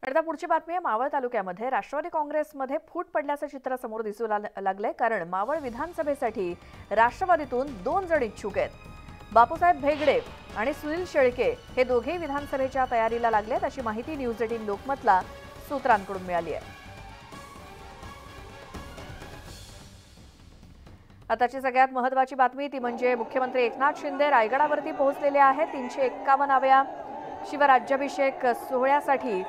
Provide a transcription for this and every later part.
आता पुढची बातमी आहे मावळ तालुक्यामध्ये राष्ट्रवादी काँग्रेसमध्ये फूट पडल्याचं चित्र समोर दिसू लागलंय। कारण मावळ विधानसभेसाठी राष्ट्रवादीतून 2 जण इच्छुक आहेत। बापूसाहेब भेगडे आणि सुनील शेळके हे दोघेही विधानसभेच्या तयारीला लागलेत अशी माहिती न्यूज 18 लोकमतला सूत्रांकडून मिळाली आहे। आताची सगळ्यात महत्त्वाची बातमी ती म्हणजे मुख्यमंत्री एकनाथ शिंदे रायगडावरती पोहोचलेले आहेत। 351व्या शिवराज्याभिषेक सोहळ्यासाठी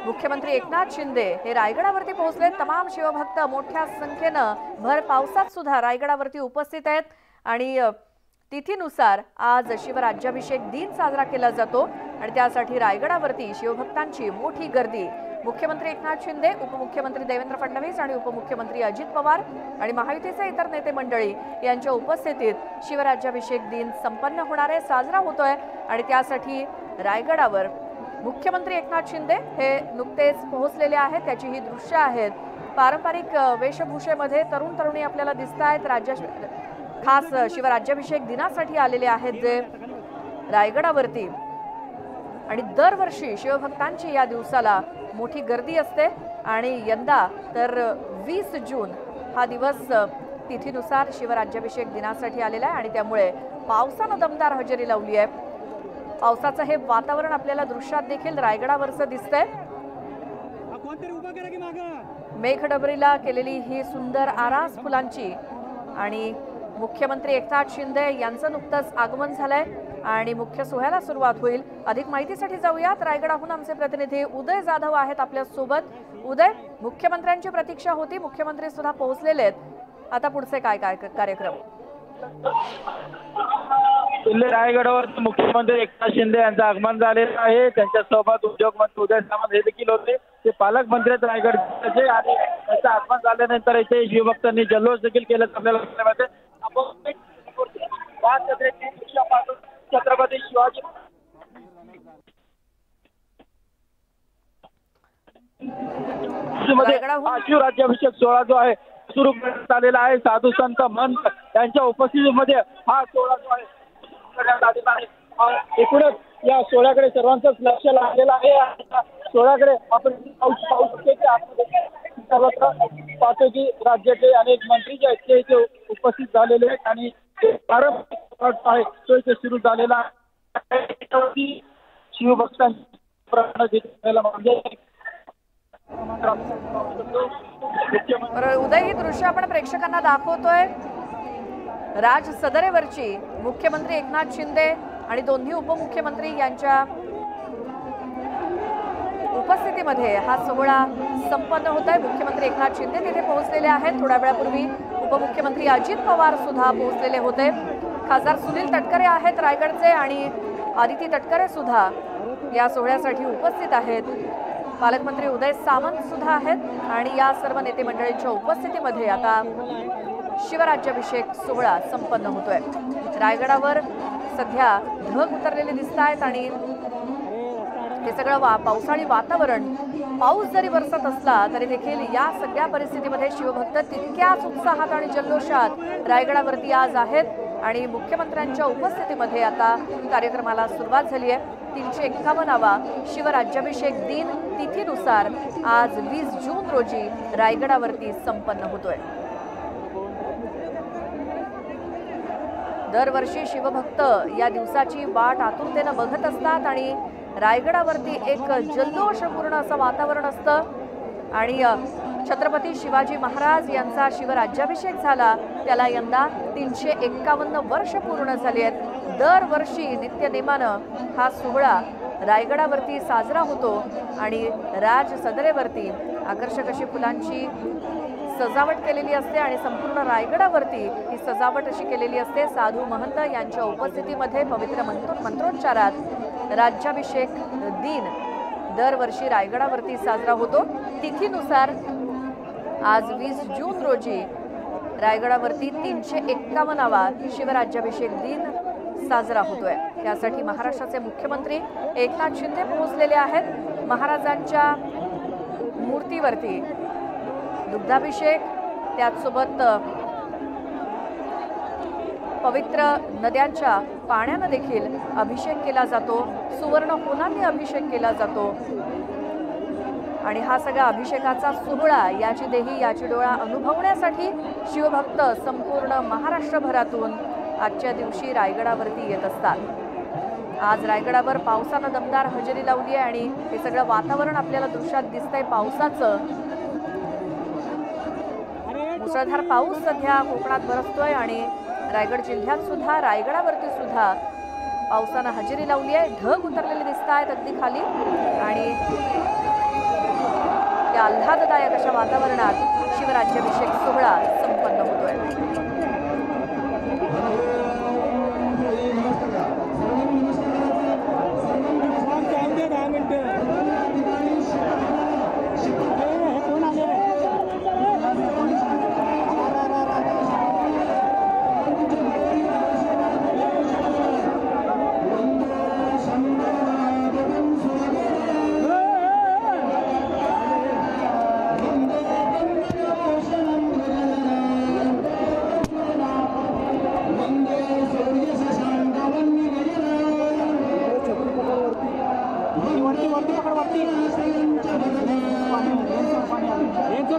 मुख्यमंत्री एकनाथ शिंदे हे रायगडावरती पोहोचले। तमाम शिवभक्त मोठ्या संख्येने भर पावसात सुद्धा रायगडावरती उपस्थित आहेत आणि तिथीनुसार आज शिवराज्याभिषेक दिन साजरा केला जातो आणि त्यासाठी रायगडावरती शिवभक्तांची मोठी गर्दी। मुख्यमंत्री एकनाथ शिंदे, उपमुख्यमंत्री देवेंद्र फडणवीस आणि उपमुख्यमंत्री अजित पवार आणि महायुतीचे इतर नेते मंडळी यांच्या उपस्थितीत शिवराज्याभिषेक दिन संपन्न होणार आहे, साजरा होतोय आणि त्यासाठी रायगडावर मुख्यमंत्री एकनाथ शिंदे हे नुकतेच पोहोचलेले आहेत। त्याची ही दृश्य आहेत। पारंपरिक वेशभूषेमध्ये तरुण तरुणी आपल्याला दिसतायत। खास शिवराज्याभिषेक दिनासाठी आलेले आहेत जे रायगडावरती आणि दरवर्षी शिवभक्तांची या दिवसाला मोठी गर्दी असते आणि यंदा तर 20 जून हा दिवस तिथीनुसार शिवराज्याभिषेक दिनासाठी आलेला आहे आणि त्यामुळे पावसाने दमदार हजेरी लावली आहे। पावसाचं हे वातावरण आपल्याला दृश्यात देखील रायगडावरचं दिसतंय। मेघडबरीला केलेली ही सुंदर आरास फुलांची आणि मुख्यमंत्री एकनाथ शिंदे यांचं नुकतंच आगमन झालंय आणि मुख्य सोहळ्याला सुरुवात होईल। अधिक माहितीसाठी जाऊयात रायगडाहून आमचे प्रतिनिधी उदय जाधव आहेत आपल्या सोबत। उदय, मुख्यमंत्र्यांची प्रतीक्षा होती, मुख्यमंत्री सुद्धा पोहोचलेले आहेत, आता पुढचे काय कार्यक्रम? रायगडावर मुख्यमंत्री एकनाथ शिंदे यांचं आगमन झालेलं आहे। त्यांच्यासोबत उद्योगमंत्री उदय सामंत हे देखील होते। ते पालकमंत्री आहेत रायगडचे आणि त्यांचं आगमन झाल्यानंतर इथे शिवभक्तांनी जल्लोष देखील केलं आपल्याला मिळते। छत्रपती शिवाजी शिवराज्याभिषेक सोहळा जो आहे सुरू करण्यात आलेला आहे। साधू संत महंत यांच्या उपस्थितीमध्ये हा सोहळा जो आहे करण्यात आलेला आहे। एकूणच या सोहळ्याकडे सर्वांचंच लक्ष लागलेलं आहे। सोहळ्याकडे आपण पाहू शकतो की राज्याचे अनेक मंत्री जे आहेत ते इथे उपस्थित झालेले आहेत आणि आहे तो इथे सुरू झालेला आहे। शिवभक्तांना उदय, ही दृश्य आपण प्रेक्षकांना दाखवतोय राज सदरेवरची मुख्यमंत्री एकनाथ शिंदे आणि दोन्ही उपमुख्यमंत्री यांच्या उपस्थितीमध्ये हा सोहळा संपन्न होत आहे। मुख्यमंत्री एकनाथ शिंदे तिथे पोहोचलेले आहेत। थोड्या वेळापूर्वी उपमुख्यमंत्री अजित पवार सुद्धा पोहोचलेले होते। खासदार सुनील तटकरे आहेत रायगडचे आणि आदिती तटकरे सुद्धा या सोहळ्यासाठी उपस्थित आहेत। पालकमंत्री उदय सामंत सुद्धा आहेत आणि या सर्व नेते मंडळींच्या उपस्थितीमध्ये आता शिवराज्याभिषेक सोहळा संपन्न होतोय। रायगडावर सध्या ढग उतरलेले दिसत आहेत आणि हे सगळं पावसाळी वातावरण, पाऊस जरी बरसत असला तरी देखील या सगळ्या परिस्थितीमध्ये शिवभक्त तितक्याच उत्साहात आणि जल्लोषात रायगडावरती आज आहेत आणि मुख्यमंत्र्यांच्या उपस्थितीमध्ये आता कार्यक्रमाला सुरुवात झाली आहे। 351वा शिवराज्याभिषेक दिन तिथीनुसार आज 20 जून रोजी रायगडावरती संपन्न होतोय। दरवर्षी शिवभक्त या दिवसाची वाट आतुरतेने बघत असतात आणि रायगडावरती एक जल्लोषपूर्ण असं वातावरण असतं आणि छत्रपती शिवाजी महाराज यांचा शिवराज्याभिषेक झाला त्याला यंदा 351 वर्ष पूर्ण झाली आहेत। दरवर्षी नित्यनेमानं हा सोहळा रायगडावरती साजरा होतो आणि राज सदरेवरती आकर्षक अशी फुलांची सजावट केलेली असते आणि संपूर्ण रायगडावरती ही सजावट अशी केलेली असते। साधू महंत यांच्या उपस्थितीमध्ये पवित्र मंत्रोच्चारात राज्याभिषेक दिन दरवर्षी रायगडावरती साजरा होतो। तिथीनुसार आज 20 जून रोजी रायगडावरती 351वा शिवराज्याभिषेक दिन साजरा होतोय। त्यासाठी महाराष्ट्राचे मुख्यमंत्री एकनाथ शिंदे पोहोचलेले आहेत। महाराजांच्या मूर्तीवरती दुग्धाभिषेक, त्याचसोबत पवित्र नद्यांच्या पाण्याने देखील अभिषेक केला जातो, सुवर्ण होनांनी अभिषेक केला जातो आणि हा सगळा अभिषेकाचा सोहळा याची देही याची डोळा अनुभवण्यासाठी शिवभक्त संपूर्ण महाराष्ट्रभरातून आजच्या दिवशी रायगडावरती येत असतात। आज रायगडावर पावसानं दमदार हजेरी लावली आहे आणि हे सगळं वातावरण आपल्याला दृश्यात दिसतंय पावसाचं। मुसळधार पाऊस सध्या कोकणात बरसतोय आणि रायगड जिल्ह्यात सुद्धा रायगडावरती सुद्धा पावसानं हजेरी लावली आहे। ढग उतरलेले दिसत आहेत अगदी खाली आणि त्या आल्हाददायक अशा वातावरणात शिवराज्याभिषेक सोहळा संपन्न होतोय।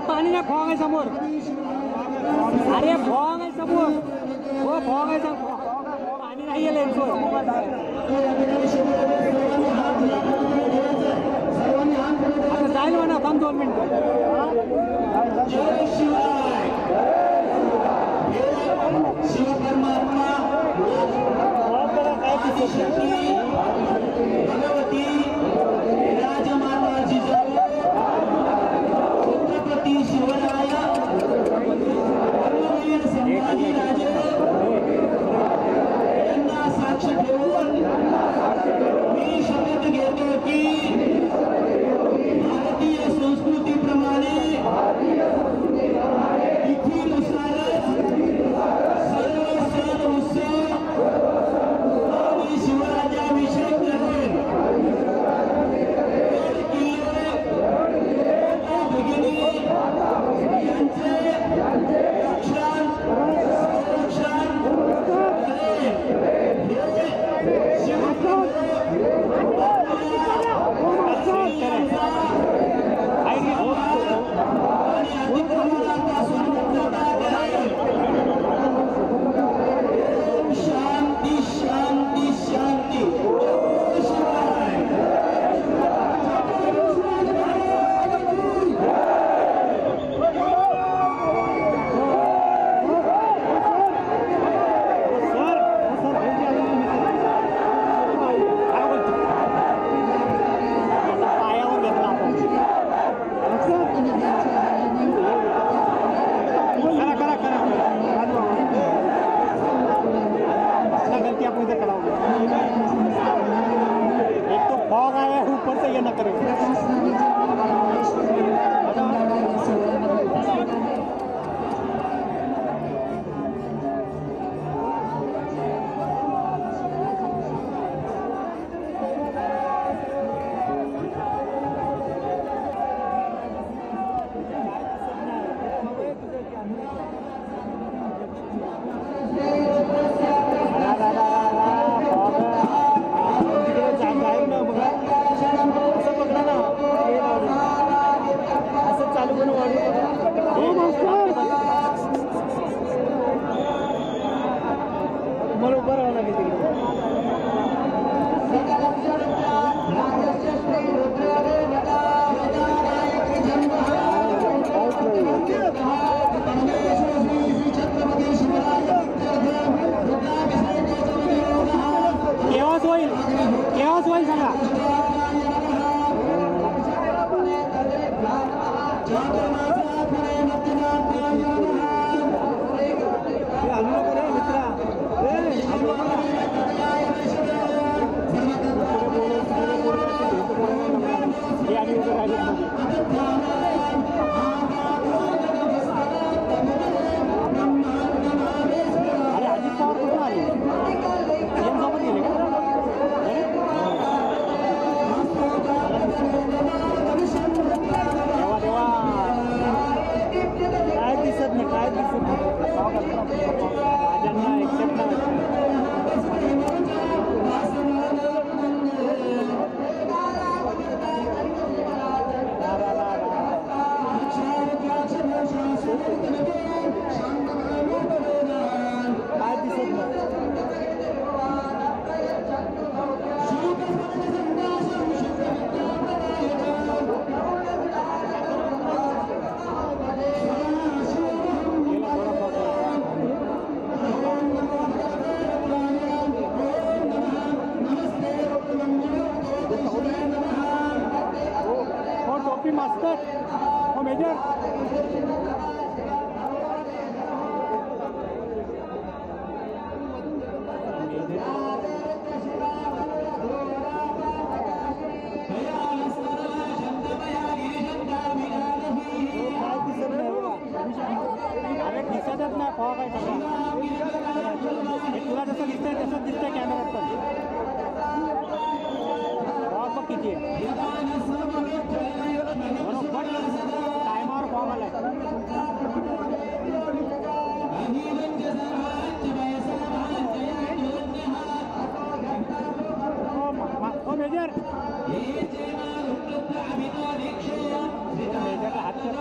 पाणी ना फॉग आहे समोर। अरे फॉग आहे समोर, हो फॉग आहे समोर, पाणी नाही आहे लेन्सवर। आता जाईल म्हणा, थांब 2 मिनिटं। असं बघा ना मास्तर हो मेजर अरे दिसतच नाही फॉग आहे सगळा हे तुला जसं दिसतंय तसंच दिसतंय कॅमेऱ्यात पण फॉग बघ किती आहे बरोबर टायमावर फॉग आलाय हो मेजर मेजरला हात कर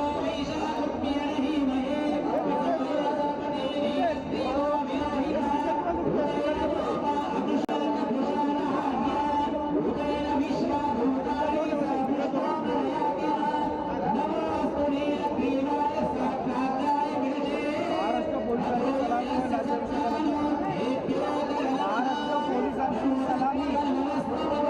महाराष्ट्र पोलिसांची सलामी